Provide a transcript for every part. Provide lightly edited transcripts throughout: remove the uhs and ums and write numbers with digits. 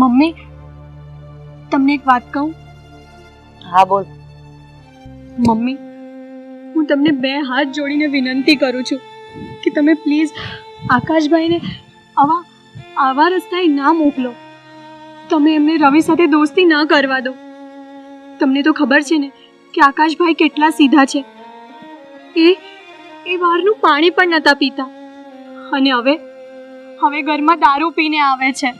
Mummy, તમને એક વાત કહું? હા બોલ. મમ્મી, હું તમને બે હાથ જોડીને વિનંતી કરું છું કે તમે પ્લીઝ આકાશભાઈને આવા રસ્તાએ ના મોકલો. તમે એમને રવિ સાથે દોસ્તી ના કરવા દો. તમને તો ખબર છે ને કે આકાશભાઈ કેટલા સીધા છે. એ બહારનું પાણી પણ નતા પીતા અને હવે ઘરમાં દારૂ પીને આવે છે.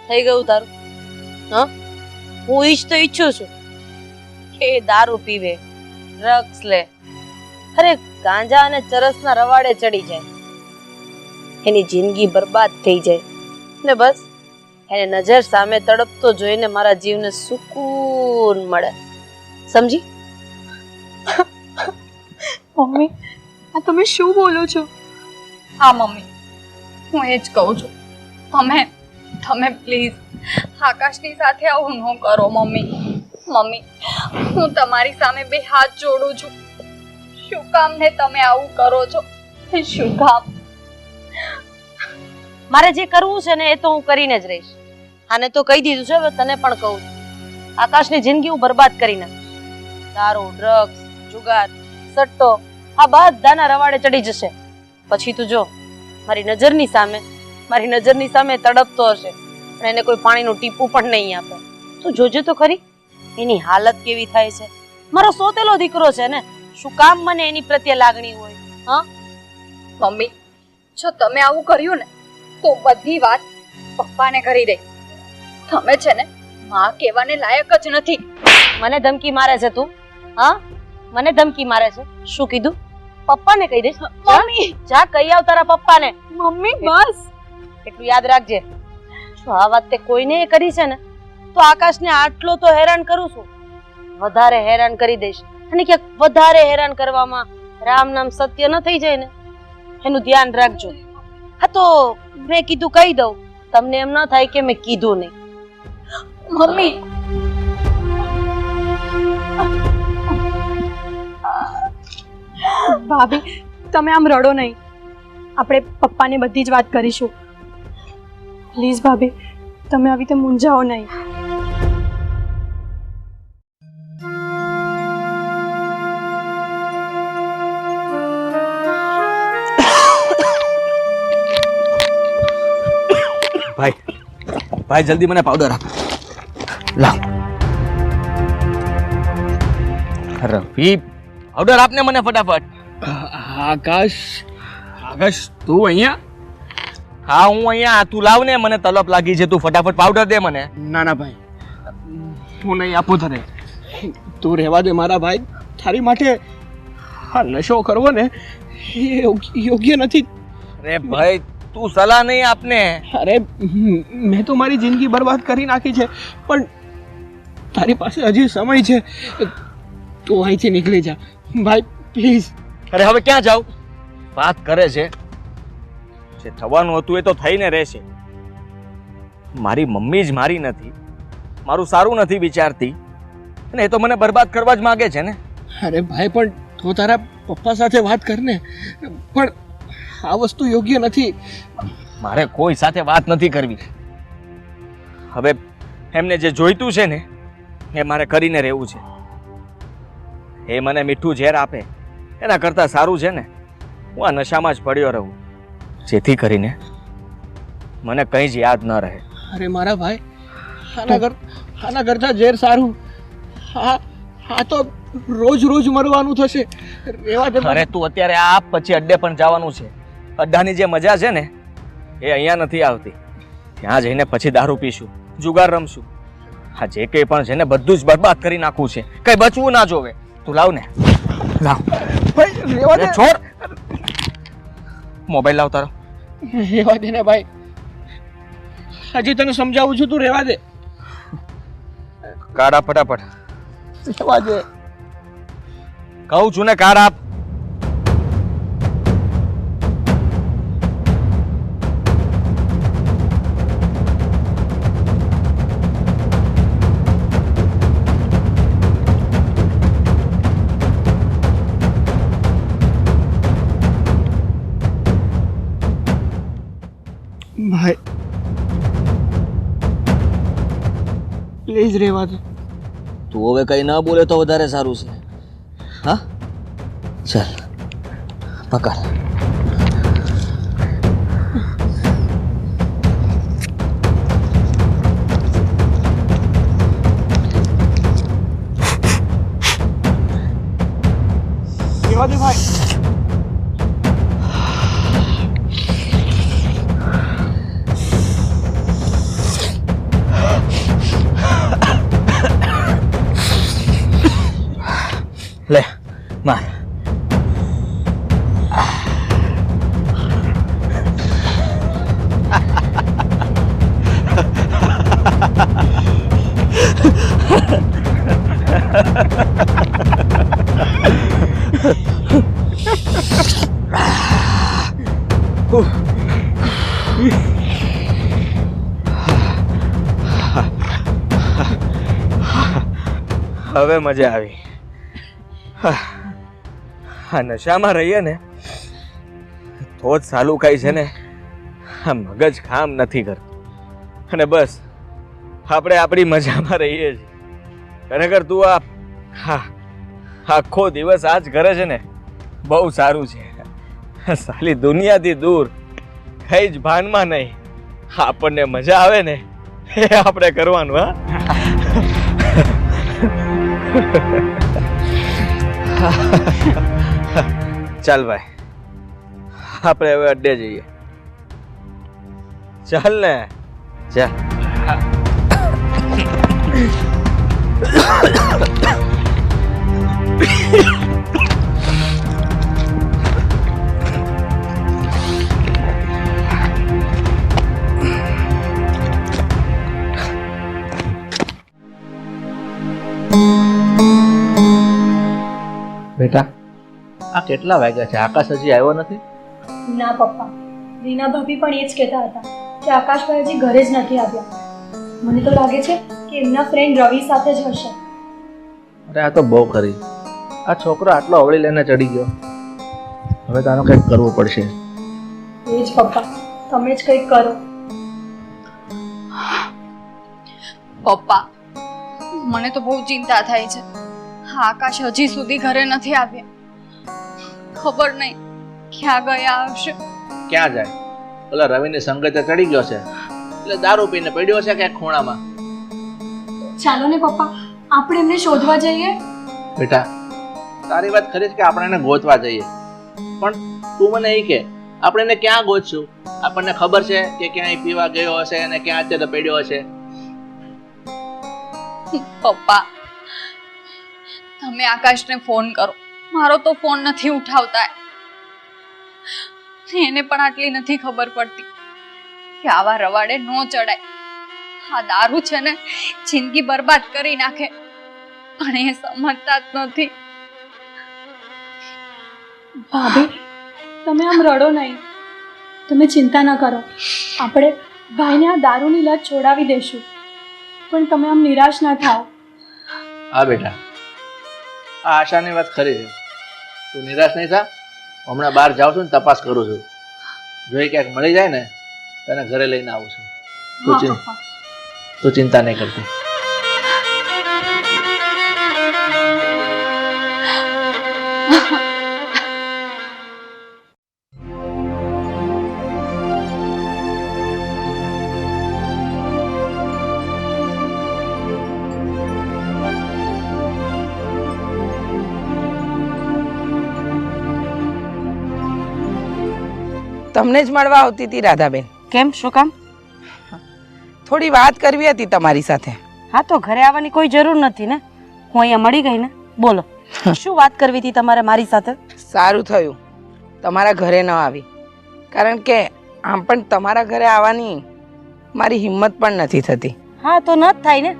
થઈ ગયું તારું? હા, હું ઈચ્છું છું કે દારૂ પીવે, ડ્રગ્સ લે, અરે ગાંજા અને ચરસના રવાડે ચડી જાય, એની જિંદગી બરબાદ થઈ જાય ને બસ એને નજર સામે તડપતો જોઈને મારા જીવને સુકૂન મળે. સમજી? મમ્મી, આ તમે શું બોલો છો? હા મમ્મી, હું એ જ કહું છું. તમે પ્લીઝ આકાશની સાથે આવું ન કરો મમ્મી. મમ્મી, હું તમારી સામે બે હાથ જોડું છું. શું કામ ને તમે આવું કરો છો? શું કામ? મારે જે કરવું છે ને એ તો હું કરીને જ રહીશ. આને તો કહી દીધું છે, હવે તને પણ કહું છું. આકાશની જિંદગી હું બરબાદ કરી નાખીશ. દારૂ, ડ્રગ્સ, જુગાર, સટ્ટો આ બધાના રવાડે ચડી જશે. પછી તું જો મારી નજરની સામે તડપતો હશે અને એને કોઈ પાણીનું ટીપું પણ નહીં આપે. તું જોજે તો ખરી એની હાલત કેવી થાય છે. મારો સોતેલો દીકરો છે ને, શું કામ મને એની પ્રત્યે લાગણી હોય? હા મમ્મી, જો તમે આવું કર્યું ને તો બધી વાત પપ્પાને કરી દે. તમે છે ને માં કહેવાને લાયક જ નથી. મને ધમકી મારે છે તું? હા, મને ધમકી મારે છે? શું કીધું? પપ્પાને કહી દઈશ? મમ્મી, જા કહી આવ તારા પપ્પાને. મમ્મી બસ. એટલું યાદ રાખજે, જો આ વાત તે કોઈને કરી છે ને તો આકાશને આટલો તો હેરાન કરું છું, વધારે હેરાન કરી દઈશ. અને ક્યાંક વધારે હેરાન કરવામાં રામ નામ સત્ય ન થઈ જાય ને, એનું ધ્યાન રાખજો. હા તો મેં કીધું કહી દઉં, તમને એમ ન થાય કે મેં કીધું નહીં. મમ્મી, ભાભી, તમે આમ રડો નહીં. આપણે પપ્પાને બધી જ વાત કરીશું. પ્લીઝ ભાભી, તમે આવી રીતે મૂંઝાઓ નહીં. ભાઈ જલ્દી મને પાવડર આપ. લાવ રવિ, પાવડર આપને મને ફટાફટ. આકાશ, તું અહીંયા? હા હું અહીંયા. તું લાવ ને, મને તલપ લાગી છે. તું ફટાફટ પાવડર દે મને. ના ના ભાઈ, હું નહીં આપું તને. તું રહેવા દે મારા ભાઈ. તારી માટે આ નશો કરવો ને એ યોગ્ય નથી. અરે ભાઈ, તું સલાહ નહીં આપને. અરે મેં તો મારી જિંદગી બરબાદ કરી નાખી છે, પણ તારી પાસે હજી સમય છે. તું અહીંથી નીકળી જા ભાઈ, પ્લીઝ. અરે હવે ક્યાં જાવ? વાત કરે છે, જે થવાનું હતું એ તો થઈને રહેશે. મારી મમ્મી જ મારી નથી, મારું સારું નથી વિચારતી, અને એ તો મને બરબાદ કરવા જ માંગે છે ને. અરે ભાઈ, પણ તું તારા પપ્પા સાથે વાત કર ને. પણ આ વસ્તુ યોગ્ય નથી. મારે કોઈ સાથે વાત નથી કરવી. હવે એમને જે જોઈતું છે ને એ મારે કરીને રહેવું છે. એ મને મીઠું ઝેર આપે એના કરતાં સારું છે ને હું આ નશામાં જ પડ્યો રહું, જેથી કરીને મને કંઈ જ યાદ ન રહે. અરે મારા ભાઈ, આના કરતાં ઝેર સારું. હા તો રોજ મરવાનું થશે. રેવા દે. અરે તું અત્યારે આ પછી અડ્ડે પણ જવાનું છે. અડ્ડાની જે મજા છે ને એ અહીંયા નથી આવતી. ત્યાં જઈને પછી દારૂ પીશું, જુગાર રમશું. હા જે કંઈ પણ છે ને બધું જ બરબાદ કરી નાખવું છે. કંઈ બચવું ના જોવે. તું લાવ ને, લાવ. ભાઈ રેવા દે. છોડ. મોબાઈલ લાવ તારો. રેવા દે ને ભાઈ, હજી તને સમજાવું છું, તું રેવા દે. કાર્ડ આપ ફટાફટ. રેવા દે કહું છું ને, કાર્ડ આપ. ભાઈ પ્લીઝ રહેવા દો. તું હવે કંઈ ન બોલે તો વધારે સારું છે. હા ચાલ પકડ. રહેવા દે ભાઈ. લે માર. હવે મજા આવી. આ નશામાં રહીએ ને તો જ સાલું કાંઈ છે ને આ મગજ કામ નથી કરતું અને બસ આપણે આપણી મજામાં રહીએ છીએ. ખરેખર તું આખો દિવસ આ જ કરે છે ને બહુ સારું છે. સાલી દુનિયાથી દૂર કઈ જ ભાનમાં નહીં. આપણને મજા આવે ને એ આપણે કરવાનું. ચાલ ભાઈ આપણે હવે અડ્ડે જઈએ. ચાલ ને ચાલ. બેટા આ કેટલા વાગ્યા છે? આકાશ હજી આવ્યો નથી? ના પપ્પા, રીના ભાભી પણ એ જ કહેતા હતા કે આકાશભાઈ હજી ઘરે જ નથી આવ્યા. મને તો લાગે છે કે એમના ફ્રેન્ડ રવિ સાથે જ હશે. અરે આ તો બહુ ખરી. આ છોકરો આટલો અવળી લઈને ચડી ગયો. હવે તારો કંઈક કરવું પડશે. એ જ પપ્પા, તમે જ કંઈક કરો. પપ્પા, મને તો બહુ ચિંતા થાય છે. આકાશ હજી સુધી ઘરે નથી આવ્યા. ખબર નહીં ક્યાં ગયા હશે. ક્યાં જાય? ઓલા રવિની સંગતે ચડી ગયો છે એટલે દારૂ પીને પડ્યો છે ક્યાંક ખૂણામાં. ચાલો ને પપ્પા, આપણે એમને શોધવા જઈએ. બેટા તારી વાત ખરી છે કે આપણે એને ગોતવા જઈએ, પણ તું મને એ કે આપણે એને ક્યાં ગોતશું? આપણને ખબર છે કે ક્યાંય પીવા ગયો હશે અને ક્યાં અત્યારે પડ્યો હશે? પપ્પા, તમે આકાશને ફોન કરો. મારો તો ફોન નથી ઉઠાવતા. એને પણ આટલી નથી ખબર પડતી કે આવા રવાડે નો ચડાય. આ દારૂ છે ને જિંદગી બરબાદ કરી નાખે, પણ એ સમજતા જ નથી. ભાભી, તમે આમ રડો નહીં. તમે ચિંતા ન કરો. આપણે ભાઈને આ દારૂની લત છોડાવી દેશું. પણ તમે આમ નિરાશ ના થાઓ. હા બેટા, આ આશાની વાત ખરી છે. તું નિરાશ નહીં થા. હમણાં બહાર જાઉં છું ને તપાસ કરું છું. જોઈ ક્યાંક મળી જાય ને તને ઘરે લઈને આવું છું. હા પપ્પા. તું ચિંતા નહીં કરતી. તમને જ મળવા આવતી હતી રાધાબેન. કેમ, શું કામ? થોડી વાત કરવી હતી તમારી સાથે. હા તો ઘરે આવવાની કોઈ જરૂર નથી ને, હું અહીંયા મળી ગઈ ને. બોલો, શું વાત કરવી હતી તમારે મારી સાથે? સારું થયું તમારા ઘરે ન આવી, કારણ કે આમ પણ તમારા ઘરે આવવાની મારી હિંમત પણ નથી થતી. હા તો ન જ થાય ને.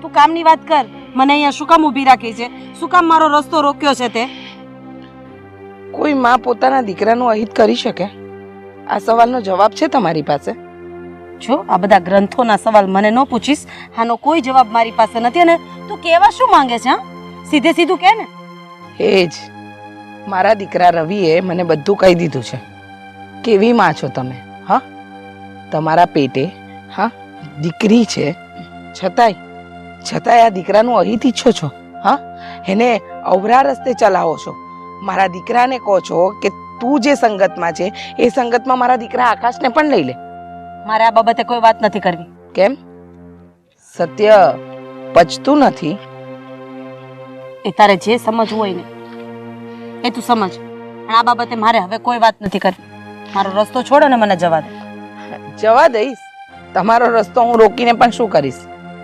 તું કામની વાત કર. મને અહીંયા શું કામ ઊભી રાખી છે? શું કામ મારો રસ્તો રોક્યો છે તે? કોઈ માં પોતાના દીકરાનું અહિત કરી શકે? આ સવાલનો જવાબ છે તમારી પાસે? જો આ બધા ગ્રંથોના સવાલ મને ન પૂછીશ. આનો કોઈ જવાબ મારી પાસે નથી. અને તું કેવા શું માંગે છે? હા, સીધે સીધું કે ને. એ જ મારા દીકરા રવિએ મને બધું કહી દીધું છે. કેવી માં છો તમે? હા, તમારા પેટે હા દીકરી છે, છતાંય છતાંય આ દીકરાનું અહિત ઈચ્છો છો? હા, એને અવરા રસ્તે ચલાવો છો. મારા દીકરાને કહો છો કે તું જે સંગતમાં છે એ સંગતમાં મારા દીકરા આકાશને પણ લઈ લે. મારે આ બાબતે કોઈ વાત નથી કરવી. કેમ? સત્ય પચતું નથી? એ તારે જે સમજવું હોય ને એ તું સમજ. પણ આ બાબતે મારે હવે કોઈ વાત નથી કરવી. મારો રસ્તો છોડો ને મને જવા દે. જવા દઈશ. તમારો રસ્તો હું રોકીને પણ શું કરીશ?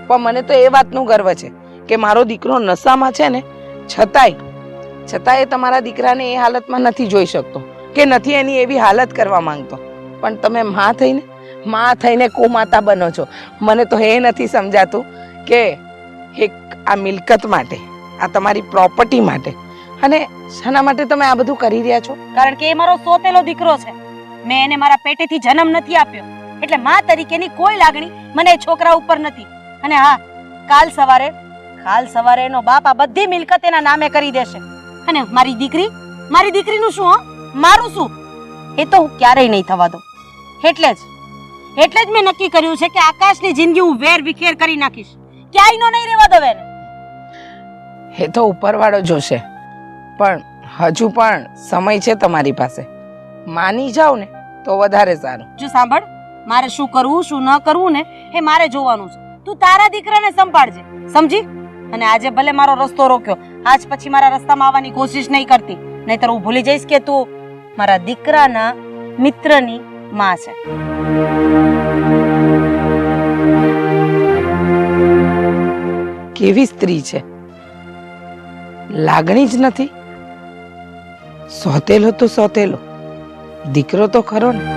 પણ મને તો એ વાતનું ગર્વ છે કે મારો દીકરો નશામાં છે ને, છતાંય તમારા દીકરાને એ હાલતમાં નથી જોઈ શકતો કે નથી એની એવી હાલત કરવા માંગતો. પણ તમે માં થઈને કુમાતા બનો છો. મને તો એ નથી સમજાતું કે એક આ મિલકત માટે, આ તમારી પ્રોપર્ટી માટે, અને શાના માટે તમે આ બધું કરી રહ્યા છો? કારણ કે એ મારો સોતેલો દીકરો છે. મેં એને મારા પેટેથી જન્મ નથી આપ્યો, એટલે માં તરીકેની કોઈ લાગણી મને એ છોકરા ઉપર નથી. અને હા, કાલ સવારે એનો બાપ આ બધી મિલકત એના નામે કરી દેશે. અને મારી દીકરીનું શું? મારું શું? એ તો હું ક્યારેય નહીં થવા દઉં. એટલે જ મેં નક્કી કર્યું છે કે આકાશની જિંદગી હું વેર વિખેર કરી નાખીશ. ક્યાંયનો નહીં રહેવા દઉં એને. એ તો ઉપરવાળો જોશે, પણ હજુ પણ સમય છે તમારી પાસે. માની જાઓ ને તો વધારે સારું. જો સાંભળ, મારે શું કરવું શું ન કરવું ને એ મારે જોવાનું છે. તું તારા દીકરાને સંભાળજે, સમજી? અને આજે ભલે મારો રસ્તો રોક્યો, આજ પછી મારા રસ્તામાં આવવાની કોશિશ નહીં કરતી, નહીતર હું ભૂલી જઈશ કે તું મારા દીકરાના મિત્રની માં છે. કેવી સ્ત્રી છે, લાગણી જ નથી. સોતેલો તો સોતેલો, દીકરો તો ખરો ને.